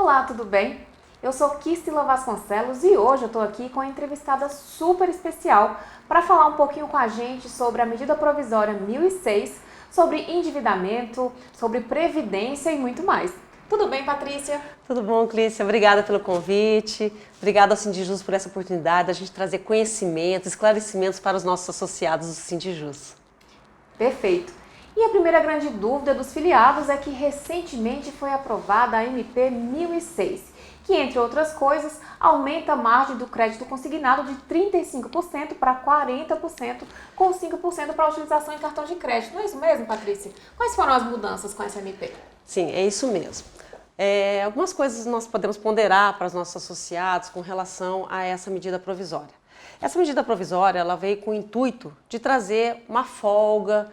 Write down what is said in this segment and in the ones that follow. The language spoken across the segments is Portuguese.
Olá, tudo bem? Eu sou Kistila Vasconcelos e hoje eu estou aqui com uma entrevistada super especial para falar um pouquinho com a gente sobre a medida provisória 1006, sobre endividamento, sobre previdência e muito mais. Tudo bem, Patrícia? Tudo bom, Clícia? Obrigada pelo convite. Obrigada ao Sindijus por essa oportunidade de a gente trazer conhecimentos, esclarecimentos para os nossos associados do Sindijus. Perfeito. E a primeira grande dúvida dos filiados é que recentemente foi aprovada a MP 1006, que, entre outras coisas, aumenta a margem do crédito consignado de 35% para 40%, com 5% para a utilização em cartão de crédito. Não é isso mesmo, Patrícia? Quais foram as mudanças com essa MP? Sim, é isso mesmo. Algumas coisas nós podemos ponderar para os nossos associados com relação a essa medida provisória. Essa medida provisória ela veio com o intuito de trazer uma folga,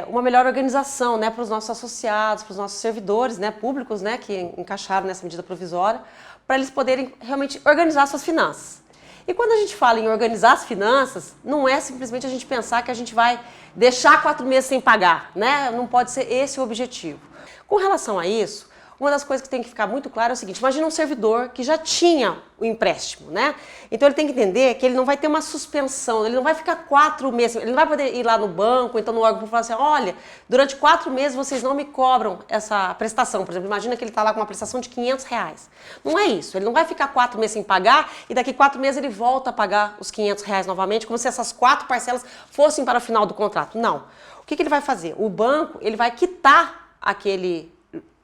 uma melhor organização, né, para os nossos associados, para os nossos servidores, né, públicos, né, que encaixaram nessa medida provisória, para eles poderem realmente organizar suas finanças. E quando a gente fala em organizar as finanças, não é simplesmente a gente pensar que a gente vai deixar 4 meses sem pagar, né? Não pode ser esse o objetivo. Com relação a isso, uma das coisas que tem que ficar muito claro é o seguinte: imagina um servidor que já tinha o empréstimo, né? Então ele tem que entender que ele não vai ter uma suspensão, ele não vai ficar 4 meses, ele não vai poder ir lá no banco, então no órgão e falar assim: olha, durante 4 meses vocês não me cobram essa prestação. Por exemplo, imagina que ele está lá com uma prestação de R$500. Não é isso, ele não vai ficar 4 meses sem pagar e daqui 4 meses ele volta a pagar os R$500 novamente, como se essas 4 parcelas fossem para o final do contrato. Não. O que ele vai fazer? O banco ele vai quitar aquele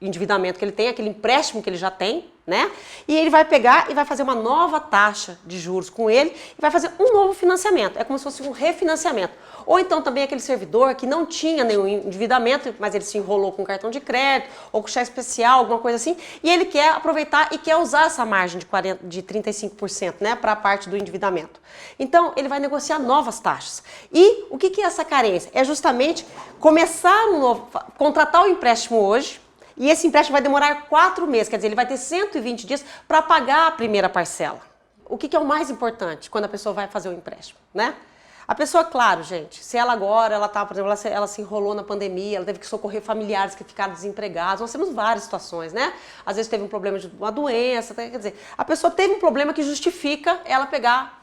endividamento que ele tem, aquele empréstimo que ele já tem, né? E ele vai pegar e vai fazer uma nova taxa de juros com ele e vai fazer um novo financiamento. É como se fosse um refinanciamento. Ou então também aquele servidor que não tinha nenhum endividamento, mas ele se enrolou com cartão de crédito ou com cheque especial, alguma coisa assim, e ele quer aproveitar e quer usar essa margem de 35%, né, para a parte do endividamento. Então, ele vai negociar novas taxas. E o que é essa carência? É justamente começar contratar o empréstimo hoje. E esse empréstimo vai demorar 4 meses, quer dizer, ele vai ter 120 dias para pagar a primeira parcela. O que é o mais importante quando a pessoa vai fazer o empréstimo, né? A pessoa, claro, gente, se ela agora, por exemplo, ela se enrolou na pandemia, ela teve que socorrer familiares que ficaram desempregados, nós temos várias situações, né? Às vezes teve um problema de uma doença, quer dizer, a pessoa teve um problema que justifica ela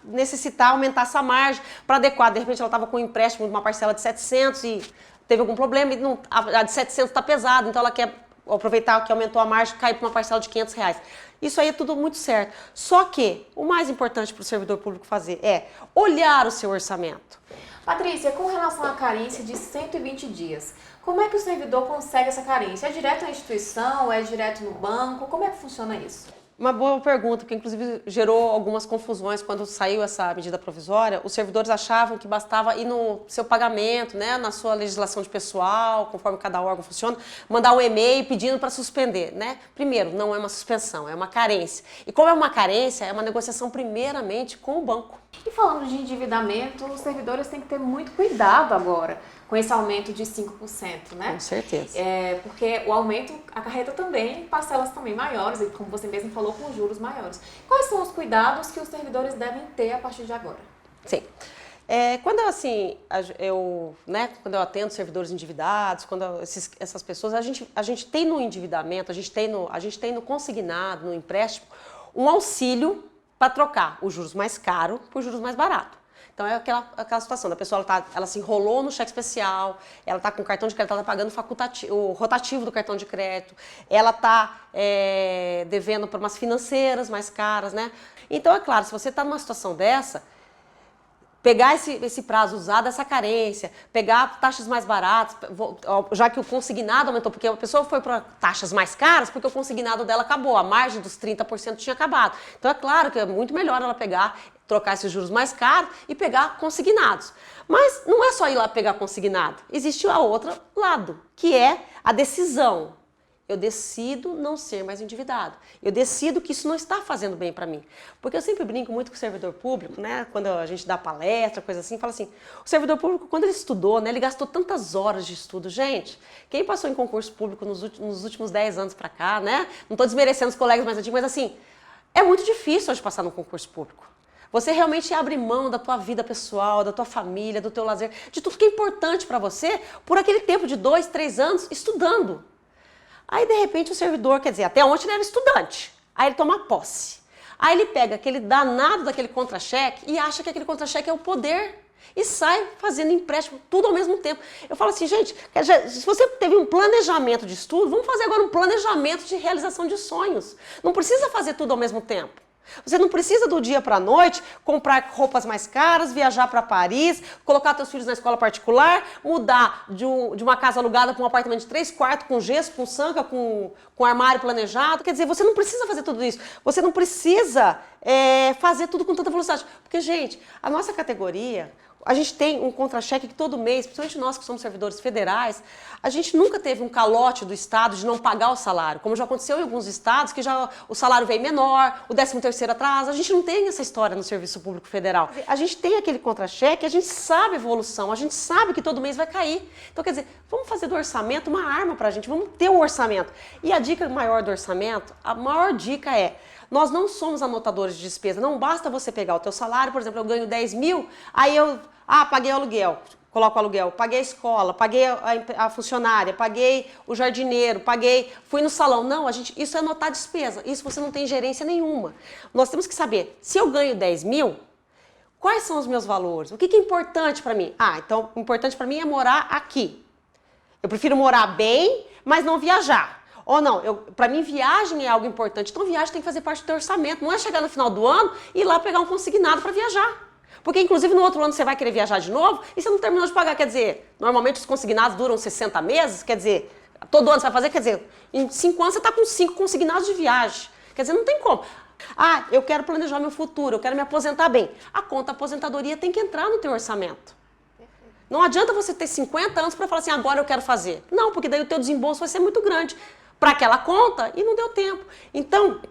necessitar aumentar essa margem para adequar. De repente ela estava com um empréstimo de uma parcela de 700 e teve algum problema e a de 700 está pesada, então ela quer aproveitar que aumentou a margem, cair para uma parcela de R$500. Isso aí é tudo muito certo. Só que o mais importante para o servidor público fazer é olhar o seu orçamento. Patrícia, com relação à carência de 120 dias, como é que o servidor consegue essa carência? É direto na instituição? É direto no banco? Como é que funciona isso? Uma boa pergunta, que inclusive gerou algumas confusões quando saiu essa medida provisória. Os servidores achavam que bastava ir no seu pagamento, né, na sua legislação de pessoal, conforme cada órgão funciona, mandar um e-mail pedindo para suspender, né? Primeiro, não é uma suspensão, é uma carência. E como é uma carência, é uma negociação primeiramente com o banco. E falando de endividamento, os servidores têm que ter muito cuidado agora com esse aumento de 5%, né? Com certeza. Porque o aumento acarreta também parcelas também maiores, e como você mesmo falou, com juros maiores. Quais são os cuidados que os servidores devem ter a partir de agora? Sim. Quando eu atendo servidores endividados, essas pessoas, a gente tem no endividamento, a gente tem no consignado, no empréstimo, um auxílio para trocar os juros mais caros por juros mais baratos. Então é aquela situação da pessoa, ela se enrolou no cheque especial, ela está com o cartão de crédito, ela está pagando o rotativo do cartão de crédito, ela está devendo para umas financeiras mais caras, né? Então é claro, se você está numa situação dessa, pegar esse prazo, usar dessa carência, pegar taxas mais baratas, já que o consignado aumentou, porque a pessoa foi para taxas mais caras porque o consignado dela acabou, a margem dos 30% tinha acabado. Então é claro que é muito melhor ela trocar esses juros mais caros e pegar consignados. Mas não é só ir lá pegar consignado, existe o outro lado, que é a decisão. Eu decido não ser mais endividado. Eu decido que isso não está fazendo bem para mim. Porque eu sempre brinco muito com o servidor público, né? Quando a gente dá palestra, coisa assim, fala assim, o servidor público, quando ele estudou, né, ele gastou tantas horas de estudo. Gente, quem passou em concurso público nos últimos 10 anos para cá, né? Não estou desmerecendo os colegas mais antigos, mas assim, é muito difícil hoje passar no concurso público. Você realmente abre mão da tua vida pessoal, da tua família, do teu lazer, de tudo que é importante para você por aquele tempo de 2, 3 anos estudando. Aí, de repente, o servidor, quer dizer, até ontem ele era estudante. Aí ele toma posse. Aí ele pega aquele danado daquele contra-cheque e acha que aquele contra-cheque é o poder. E sai fazendo empréstimo, tudo ao mesmo tempo. Eu falo assim, gente, se você teve um planejamento de estudo, vamos fazer agora um planejamento de realização de sonhos. Não precisa fazer tudo ao mesmo tempo. Você não precisa do dia para a noite comprar roupas mais caras, viajar para Paris, colocar seus filhos na escola particular, mudar de uma casa alugada para um apartamento de 3 quartos com gesso, com sanca, com armário planejado. Quer dizer, você não precisa fazer tudo isso. Você não precisa fazer tudo com tanta velocidade. Porque, gente, a nossa categoria... A gente tem um contra-cheque que todo mês, principalmente nós que somos servidores federais, a gente nunca teve um calote do Estado de não pagar o salário, como já aconteceu em alguns estados, que já o salário veio menor, o 13º atrasa. A gente não tem essa história no Serviço Público Federal. A gente tem aquele contra-cheque, a gente sabe a evolução, a gente sabe que todo mês vai cair. Então, quer dizer, vamos fazer do orçamento uma arma pra gente, vamos ter o orçamento. E a dica maior do orçamento, a maior dica é... Nós não somos anotadores de despesa, não basta você pegar o teu salário, por exemplo, eu ganho 10 mil, aí eu, paguei o aluguel, coloco o aluguel, paguei a escola, paguei a funcionária, paguei o jardineiro, fui no salão. Não, isso é anotar despesa, isso você não tem gerência nenhuma. Nós temos que saber, se eu ganho 10 mil, quais são os meus valores? O que é importante para mim? Então, o importante para mim é morar aqui. Eu prefiro morar bem, mas não viajar. Ou não, para mim viagem é algo importante, então viagem tem que fazer parte do teu orçamento, não é chegar no final do ano e ir lá pegar um consignado para viajar. Porque inclusive no outro ano você vai querer viajar de novo e você não terminou de pagar, quer dizer, normalmente os consignados duram 60 meses, quer dizer, todo ano você vai fazer, quer dizer, em 5 anos você está com 5 consignados de viagem, quer dizer, não tem como. Eu quero planejar meu futuro, eu quero me aposentar bem. A conta aposentadoria tem que entrar no teu orçamento. Não adianta você ter 50 anos para falar assim, agora eu quero fazer. Não, porque daí o teu desembolso vai ser muito grande para aquela conta e não deu tempo. Então,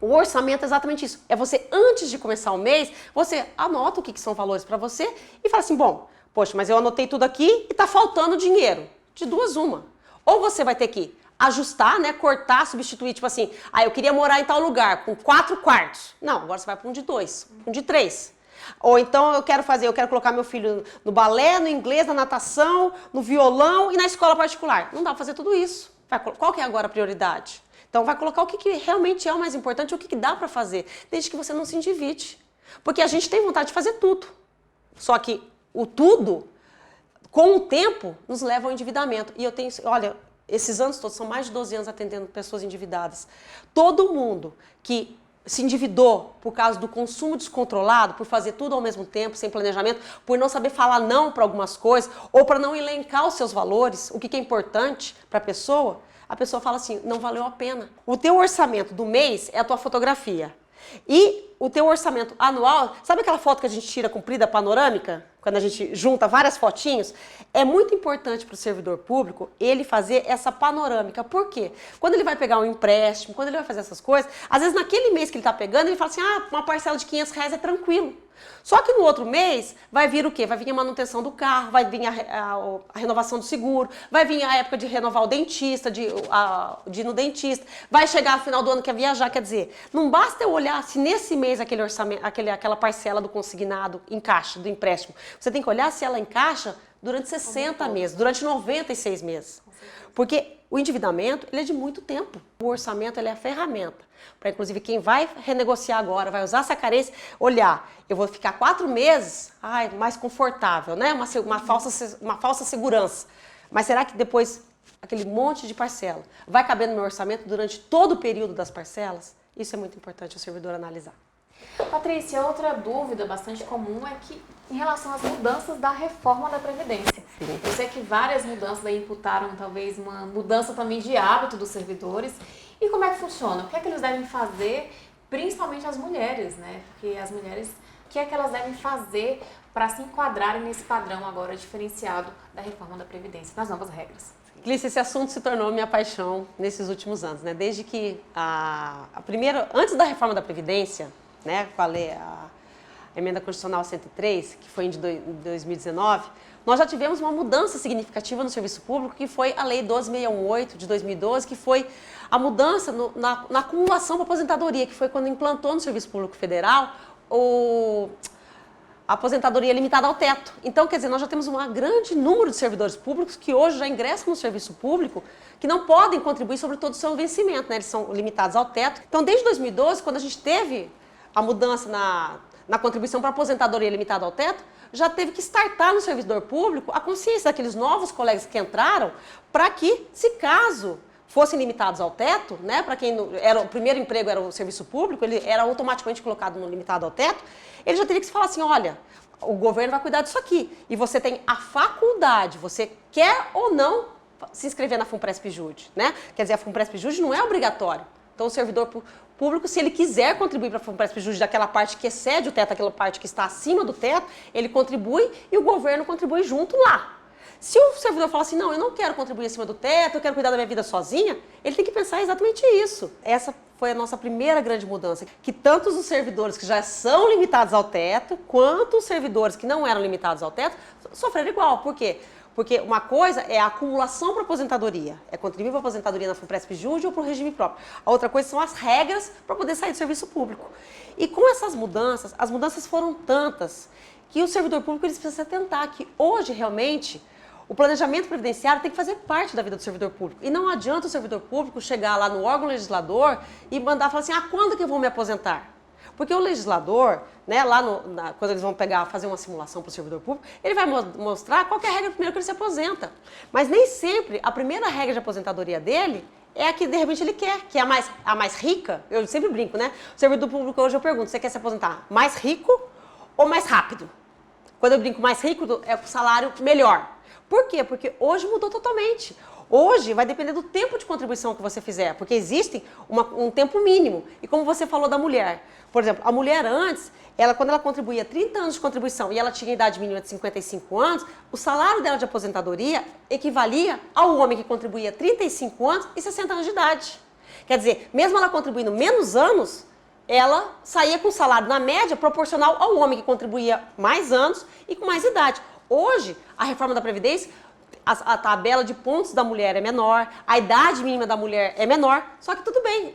o orçamento é exatamente isso. É você, antes de começar o mês, você anota o que são valores para você e fala assim, bom, poxa, mas eu anotei tudo aqui e está faltando dinheiro. De duas, uma. Ou você vai ter que ajustar, né, cortar, substituir, tipo assim, eu queria morar em tal lugar, com 4 quartos. Não, agora você vai para um de 2, um de 3. Ou então eu quero colocar meu filho no balé, no inglês, na natação, no violão e na escola particular. Não dá para fazer tudo isso. Qual que é agora a prioridade? Então vai colocar o que realmente é o mais importante, o que dá para fazer, desde que você não se endivide. Porque a gente tem vontade de fazer tudo. Só que o tudo, com o tempo, nos leva ao endividamento. E olha, esses anos todos, são mais de 12 anos atendendo pessoas endividadas. Todo mundo que se endividou por causa do consumo descontrolado, por fazer tudo ao mesmo tempo, sem planejamento, por não saber falar não para algumas coisas, ou para não elencar os seus valores, o que é importante para a pessoa fala assim, não valeu a pena. O teu orçamento do mês é a tua fotografia. E o teu orçamento anual, sabe aquela foto que a gente tira comprida panorâmica? Quando a gente junta várias fotinhos? É muito importante para o servidor público ele fazer essa panorâmica. Por quê? Quando ele vai pegar um empréstimo, quando ele vai fazer essas coisas, às vezes naquele mês que ele está pegando, ele fala assim, uma parcela de R$500 é tranquilo. Só que no outro mês vai vir o quê? Vai vir a manutenção do carro, vai vir a renovação do seguro, vai vir a época de renovar o dentista, de ir no dentista, vai chegar no final do ano que é viajar, quer dizer, não basta eu olhar se nesse mês aquele orçamento, aquela parcela do consignado encaixa, do empréstimo. Você tem que olhar se ela encaixa durante 60 meses, durante 96 meses. Porque o endividamento, ele é de muito tempo. O orçamento, ele é a ferramenta. Para, inclusive, quem vai renegociar agora, vai usar essa carência, olhar, eu vou ficar 4 meses, mais confortável, né? Uma falsa segurança. Mas será que depois, aquele monte de parcela, vai caber no meu orçamento durante todo o período das parcelas? Isso é muito importante o servidor analisar. Patrícia, outra dúvida bastante comum é que em relação às mudanças da reforma da Previdência. Sim. Eu sei que várias mudanças daí imputaram talvez uma mudança também de hábito dos servidores. E como é que funciona? O que é que eles devem fazer, principalmente as mulheres, né? Porque as mulheres, o que é que elas devem fazer para se enquadrarem nesse padrão agora diferenciado da reforma da Previdência, nas novas regras? Clícia, esse assunto se tornou minha paixão nesses últimos anos, né? Desde que antes da reforma da Previdência, né, com a emenda constitucional 103, que foi em 2019, nós já tivemos uma mudança significativa no serviço público, que foi a Lei 12.618 de 2012, que foi a mudança na acumulação para aposentadoria, que foi quando implantou no Serviço Público Federal a aposentadoria limitada ao teto. Então, quer dizer, nós já temos um grande número de servidores públicos que hoje já ingressam no serviço público, que não podem contribuir sobre todo o seu vencimento, né? Eles são limitados ao teto. Então, desde 2012, quando a gente teve a mudança na contribuição para aposentadoria limitada ao teto, já teve que startar no servidor público a consciência daqueles novos colegas que entraram, para que, se caso fossem limitados ao teto, né, para quem era o primeiro emprego era o serviço público, ele era automaticamente colocado no limitado ao teto, ele já teria que se falar assim, olha, o governo vai cuidar disso aqui, e você tem a faculdade, você quer ou não se inscrever na FUNPRESP-JUDE, né? Quer dizer, a FUNPRESP-JUDE não é obrigatório. Então, o servidor público, se ele quiser contribuir para a FUNPRESP-JUDE daquela parte que excede o teto, aquela parte que está acima do teto, ele contribui e o governo contribui junto lá. Se o servidor falar assim, não, eu não quero contribuir acima do teto, eu quero cuidar da minha vida sozinha, ele tem que pensar exatamente isso. Essa foi a nossa primeira grande mudança, que tanto os servidores que já são limitados ao teto, quanto os servidores que não eram limitados ao teto, sofreram igual. Por quê? Porque uma coisa é a acumulação para aposentadoria, é contribuir para a aposentadoria na FUNPRESP-JUDE ou para o regime próprio. A outra coisa são as regras para poder sair do serviço público. E com essas mudanças, as mudanças foram tantas que o servidor público ele precisa se atentar que hoje realmente o planejamento previdenciário tem que fazer parte da vida do servidor público. E não adianta o servidor público chegar lá no órgão legislador e mandar falar assim, quando que eu vou me aposentar? Porque o legislador, né, lá quando eles vão fazer uma simulação para o servidor público, ele vai mostrar qual que é a regra primeiro que ele se aposenta. Mas nem sempre a primeira regra de aposentadoria dele é a que de repente ele quer, que é a mais rica. Eu sempre brinco, né? O servidor público hoje eu pergunto, você quer se aposentar mais rico ou mais rápido? Quando eu brinco mais rico, é o salário melhor. Por quê? Porque hoje mudou totalmente. Hoje vai depender do tempo de contribuição que você fizer, porque existe um tempo mínimo. E como você falou da mulher, por exemplo, a mulher antes, quando ela contribuía 30 anos de contribuição e ela tinha idade mínima de 55 anos, o salário dela de aposentadoria equivalia ao homem que contribuía 35 anos e 60 anos de idade. Quer dizer, mesmo ela contribuindo menos anos, ela saía com salário na média proporcional ao homem que contribuía mais anos e com mais idade. Hoje, a reforma da Previdência, a tabela de pontos da mulher é menor, a idade mínima da mulher é menor, só que tudo bem,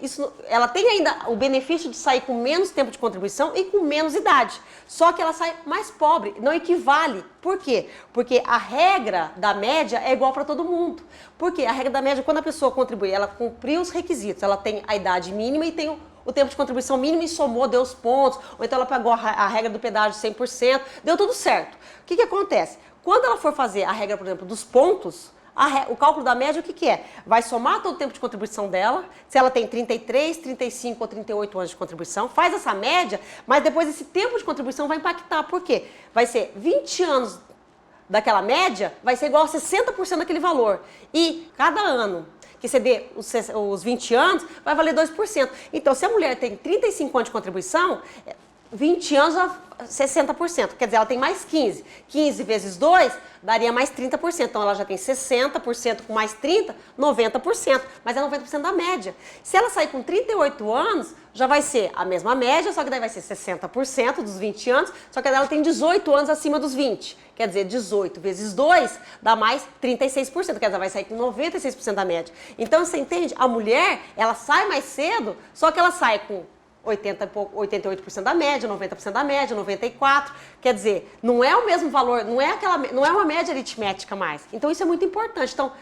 ela tem ainda o benefício de sair com menos tempo de contribuição e com menos idade, só que ela sai mais pobre, não equivale. Por quê? Porque a regra da média é igual para todo mundo. Porque a regra da média, quando a pessoa contribui, ela cumpriu os requisitos, ela tem a idade mínima e tem o tempo de contribuição mínimo e somou, deu os pontos, ou então ela pegou a regra do pedágio 100%, deu tudo certo. O que acontece? Quando ela for fazer a regra, por exemplo, dos pontos, o cálculo da média, o que é? Vai somar todo o tempo de contribuição dela, se ela tem 33, 35 ou 38 anos de contribuição, faz essa média, mas depois esse tempo de contribuição vai impactar. Por quê? Vai ser 20 anos daquela média, vai ser igual a 60% daquele valor. E cada ano que você dê os 20 anos, vai valer 2%. Então, se a mulher tem 35 anos de contribuição, 20 anos, 60%. Quer dizer, ela tem mais 15. 15 vezes 2 daria mais 30%. Então, ela já tem 60% com mais 30%, 90%. Mas é 90% da média. Se ela sair com 38 anos, já vai ser a mesma média, só que daí vai ser 60% dos 20 anos, só que ela tem 18 anos acima dos 20. Quer dizer, 18 vezes 2 dá mais 36%. Quer dizer, ela vai sair com 96% da média. Então, você entende? A mulher, ela sai mais cedo, só que ela sai com 88% da média, 90% da média, 94%. Quer dizer, não é o mesmo valor, não é uma média aritmética mais. Então, isso é muito importante. Então,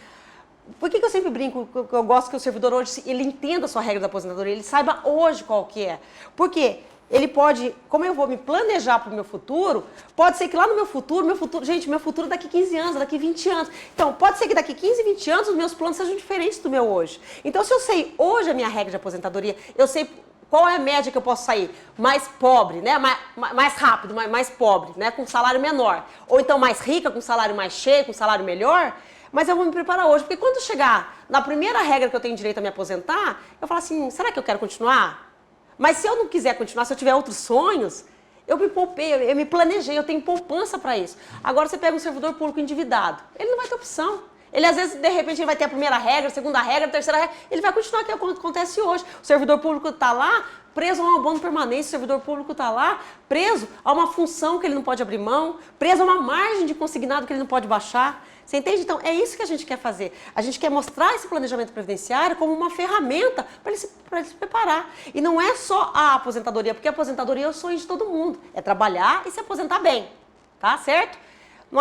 por que eu sempre brinco, que eu gosto que o servidor hoje, ele entenda a sua regra da aposentadoria, ele saiba hoje qual que é. Porque ele pode, como eu vou me planejar para o meu futuro, pode ser que lá no meu futuro, gente, meu futuro daqui 15 anos, daqui 20 anos. Então, pode ser que daqui 15, 20 anos os meus planos sejam diferentes do meu hoje. Então, se eu sei hoje a minha regra de aposentadoria, eu sei qual é a média que eu posso sair? Mais pobre, né? Mais rápido, mais pobre, né? Com salário menor. Ou então mais rica, com salário mais cheio, com salário melhor. Mas eu vou me preparar hoje, porque quando chegar na primeira regra que eu tenho direito a me aposentar, eu falo assim, será que eu quero continuar? Mas se eu não quiser continuar, se eu tiver outros sonhos, eu me poupei, eu me planejei, eu tenho poupança para isso. Agora você pega um servidor público endividado, ele não vai ter opção. Ele, às vezes, de repente, ele vai ter a primeira regra, a segunda regra, a terceira regra, ele vai continuar, que é o que acontece hoje. O servidor público está lá, preso a um abono permanente, o servidor público está lá, preso a uma função que ele não pode abrir mão, preso a uma margem de consignado que ele não pode baixar. Você entende? Então, é isso que a gente quer fazer. A gente quer mostrar esse planejamento previdenciário como uma ferramenta para ele se preparar. E não é só a aposentadoria, porque a aposentadoria é o sonho de todo mundo. É trabalhar e se aposentar bem, tá certo?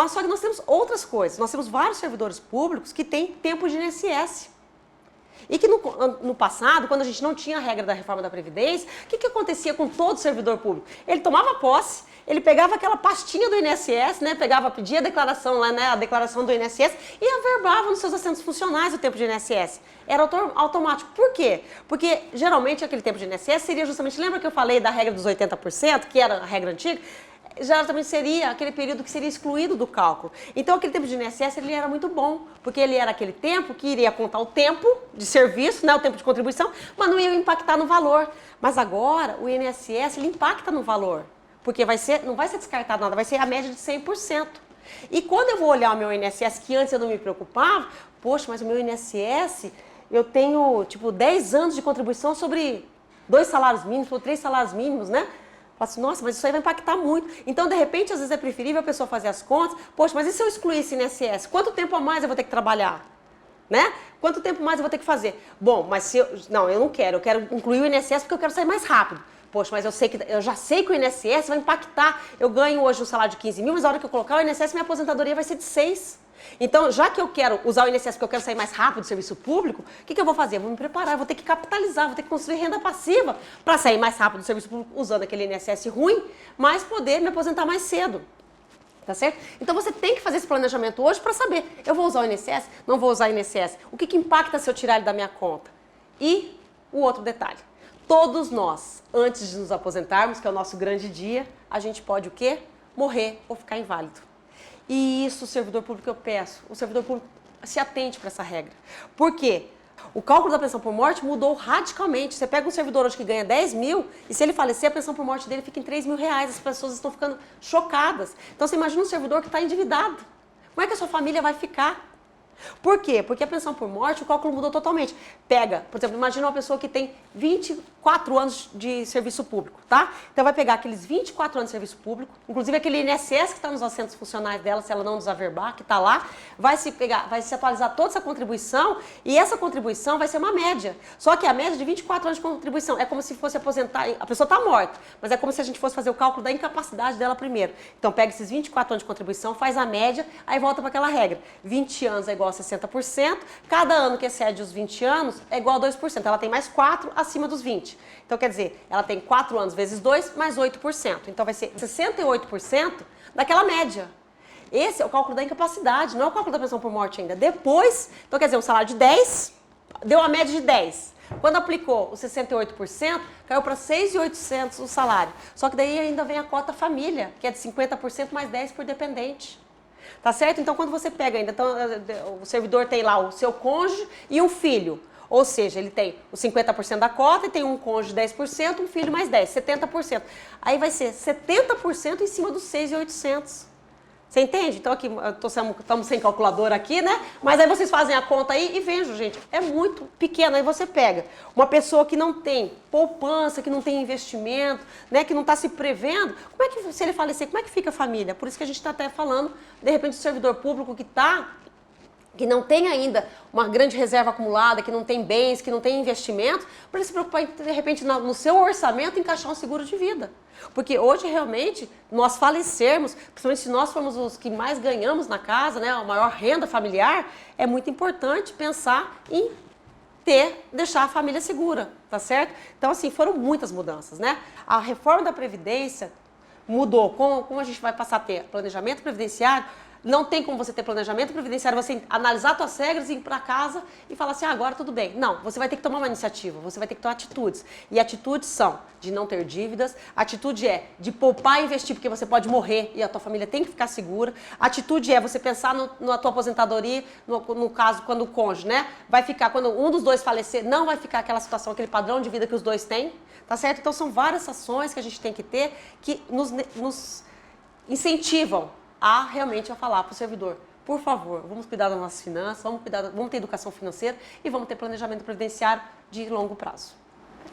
Só que nós temos outras coisas. Nós temos vários servidores públicos que têm tempo de INSS. E que no passado, quando a gente não tinha a regra da reforma da Previdência, o que acontecia com todo servidor público? Ele tomava posse, ele pegava aquela pastinha do INSS, né, pedia a declaração lá, né, a declaração do INSS e averbava nos seus assentos funcionais o tempo de INSS. Era automático. Por quê? Porque geralmente aquele tempo de INSS seria justamente, lembra que eu falei da regra dos 80%, que era a regra antiga? Já também seria aquele período que seria excluído do cálculo. Então, aquele tempo de INSS ele era muito bom, porque ele era aquele tempo que iria contar o tempo de serviço, né, o tempo de contribuição, mas não ia impactar no valor. Mas agora, o INSS ele impacta no valor, porque não vai ser descartado nada, vai ser a média de 100%. E quando eu vou olhar o meu INSS, que antes eu não me preocupava, poxa, mas o meu INSS, eu tenho, tipo, 10 anos de contribuição sobre 2 salários mínimos, ou 3 salários mínimos, né? Fala assim, nossa, mas isso aí vai impactar muito. Então, de repente, às vezes é preferível a pessoa fazer as contas. Poxa, mas e se eu excluir esse INSS? Quanto tempo a mais eu vou ter que trabalhar? Né? Quanto tempo mais eu vou ter que fazer? Bom, mas se eu... Não, eu não quero. Eu quero incluir o INSS porque eu quero sair mais rápido. Poxa, mas eu já sei que o INSS vai impactar. Eu ganho hoje um salário de 15 mil, mas na hora que eu colocar o INSS, minha aposentadoria vai ser de 6. Então, já que eu quero usar o INSS porque eu quero sair mais rápido do serviço público, o que eu vou fazer? Eu vou me preparar, eu vou ter que capitalizar, vou ter que construir renda passiva para sair mais rápido do serviço público usando aquele INSS ruim, mas poder me aposentar mais cedo. Tá certo? Então você tem que fazer esse planejamento hoje para saber, eu vou usar o INSS? Não vou usar o INSS? O que impacta se eu tirar ele da minha conta? E o outro detalhe, todos nós, antes de nos aposentarmos, que é o nosso grande dia, a gente pode o quê? Morrer ou ficar inválido. E isso, o servidor público, eu peço, o servidor público se atente para essa regra. Por quê? O cálculo da pensão por morte mudou radicalmente. Você pega um servidor hoje que ganha 10 mil e se ele falecer, a pensão por morte dele fica em 3 mil reais. As pessoas estão ficando chocadas. Então você imagina um servidor que está endividado. Como é que a sua família vai ficar? Por quê? Porque a pensão por morte, o cálculo mudou totalmente. Pega, por exemplo, imagina uma pessoa que tem 24 anos de serviço público, tá? Então vai pegar aqueles 24 anos de serviço público, inclusive aquele INSS que está nos assentos funcionais dela, se ela não desaverbar, que está lá, vai se atualizar toda essa contribuição e essa contribuição vai ser uma média. Só que a média de 24 anos de contribuição é como se fosse aposentar, a pessoa está morta, mas é como se a gente fosse fazer o cálculo da incapacidade dela primeiro. Então pega esses 24 anos de contribuição, faz a média, aí volta para aquela regra. 20 anos é igual a 60%, cada ano que excede os 20 anos é igual a 2%. Ela tem mais 4 acima dos 20. Então, quer dizer, ela tem 4 anos vezes 2, mais 8%. Então, vai ser 68% daquela média. Esse é o cálculo da incapacidade, não é o cálculo da pensão por morte ainda. Depois, então, quer dizer, um salário de 10, deu a média de 10. Quando aplicou os 68%, caiu para 6.800 o salário. Só que daí ainda vem a cota família, que é de 50% mais 10 por dependente. Tá certo? Então, quando você pega ainda, então, o servidor tem lá o seu cônjuge e um filho. Ou seja, ele tem os 50% da cota e tem um cônjuge 10%, um filho mais 10%, 70%. Aí vai ser 70% em cima dos 6.800. Você entende? Então, aqui estamos sem calculadora aqui, né? Mas aí vocês fazem a conta aí e vejam, gente, é muito pequeno. Aí você pega uma pessoa que não tem poupança, que não tem investimento, né? Que não está se prevendo. Como é que, se ele falecer, como é que fica a família? Por isso que a gente está até falando, de repente, do servidor público que não tem ainda uma grande reserva acumulada, que não tem bens, que não tem investimento, para ele se preocupar, de repente, no seu orçamento, encaixar um seguro de vida. Porque hoje, realmente, nós falecermos, principalmente se nós formos os que mais ganhamos na casa, né, a maior renda familiar, é muito importante pensar em deixar a família segura, tá certo? Então, assim, foram muitas mudanças, né? A reforma da Previdência mudou. Como a gente vai passar a ter planejamento previdenciário, não tem como você ter planejamento previdenciário, você analisar suas regras, ir para casa e falar assim, agora tudo bem. Não, você vai ter que tomar uma iniciativa, você vai ter que tomar atitudes. E atitudes são de não ter dívidas, atitude é de poupar e investir, porque você pode morrer e a tua família tem que ficar segura. Atitude é você pensar na tua aposentadoria, no caso, quando o cônjuge, né? Vai ficar, quando um dos dois falecer, não vai ficar aquela situação, aquele padrão de vida que os dois têm, tá certo? Então são várias ações que a gente tem que ter que nos incentivam a realmente falar para o servidor, por favor, vamos cuidar das nossas finanças, vamos ter educação financeira e vamos ter planejamento previdenciário de longo prazo.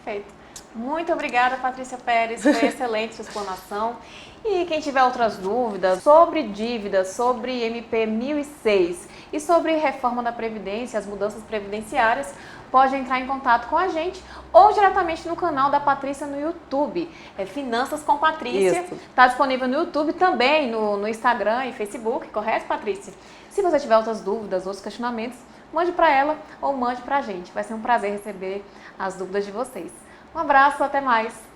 Perfeito. Muito obrigada, Patrícia Pérez, foi excelente sua explanação. E quem tiver outras dúvidas sobre dívidas, sobre MP 1006 e sobre reforma da Previdência, as mudanças previdenciárias, pode entrar em contato com a gente ou diretamente no canal da Patrícia no YouTube. É Finanças com Patrícia. Está disponível no YouTube, também no Instagram e Facebook, correto, Patrícia? Se você tiver outras dúvidas, outros questionamentos, mande para ela ou mande para a gente. Vai ser um prazer receber as dúvidas de vocês. Um abraço, até mais!